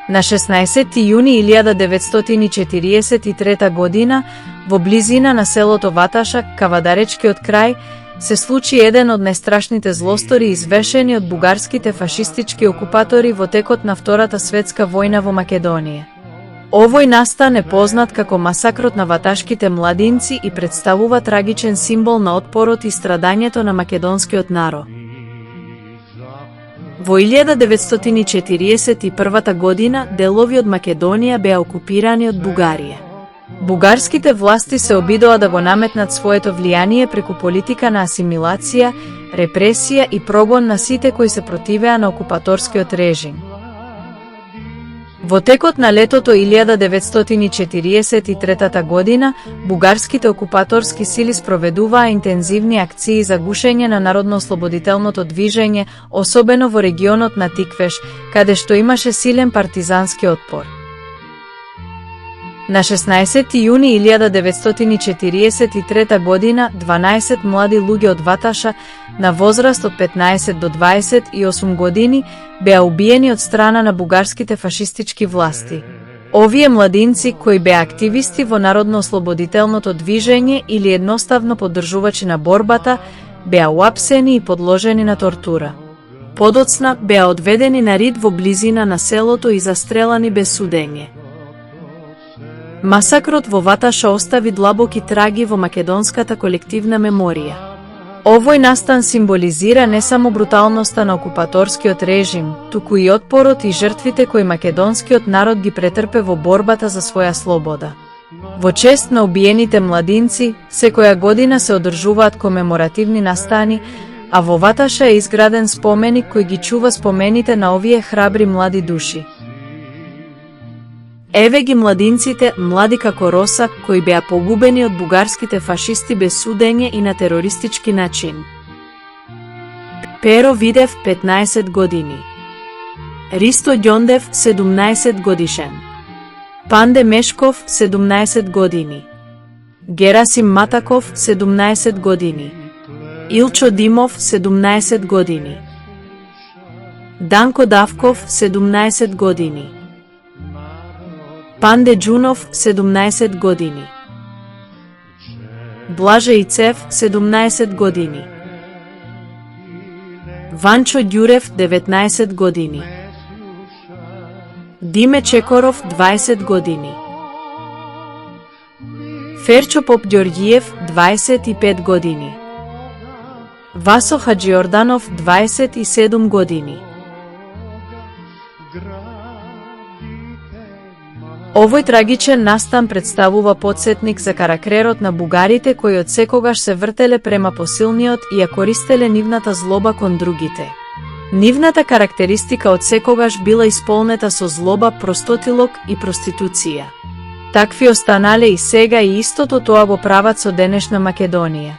На 16 јуни 1943 година, во близина на селото Ваташа, Кавадаречкиот крај, се случи еден од најстрашните злостори извршени од бугарските фашистички окупатори во текот на Втората светска војна во Македонија. Овој настан е познат како масакрот на ваташките младинци и представува трагичен символ на отпорот и страдањето на македонскиот народ. Во 1941 година делови од Македонија беа окупирани од Бугарија. Бугарските власти се обидоа да го наметнат своето влијание преку политика на асимилација, репресија и прогон на сите кои се противеа на окупаторскиот режим. Во текот на летото 1943 година, бугарските окупаторски сили спроведуваа интензивни акции за гушење на народно-ослободителното движење, особено во регионот на Тиквеш, каде што имаше силен партизански отпор. На 16 јуни 1943 година 12 млади луѓе од Ваташа на возраст од 15 до 28 години беа убиени од страна на бугарските фашистички власти. Овие младинци, кои беа активисти во народно-ослободителното движење или едноставно поддржувачи на борбата, беа уапсени и подложени на тортура. Подоцна беа одведени на рид во близина на селото и застрелани без судење. Масакрот во Ваташа остави длабоки траги во македонската колективна меморија. Овој настан символизира не само бруталноста на окупаторскиот режим, туку и отпорот и жртвите кои македонскиот народ ги претрпе во борбата за своја слобода. Во чест на убиените младинци, секоја година се одржуваат комеморативни настани, а во Ваташа е изграден споменик кој ги чува спомените на овие храбри млади души. Еве ги младинците, млади како роса, кои беа погубени од бугарските фашисти без судење и на терористички начин. Перо Видев 15 години. Ристо Ѓондев 17 годишен. Панде Мешков 17 години. Герасим Матаков 17 години. Илчо Димов 17 години. Данко Давков 17 години. Панде Ѓунов 17 години. Блаже Ицев 17 години. Ванчо Ѓурев 19 години. Диме Чекоров 20 години. Ферчо Попѓорѓиев 25 години. Васо Хаџиорданов 27 години. Овој трагичен настан представува потсетник за карактерот на бугарите кои од секогаш се вртеле према посилниот и ја користеле нивната злоба кон другите. Нивната карактеристика од секогаш била исполнета со злоба, простотилок и проституција. Такви останале и сега и истото тоа го прават со денешна Македонија.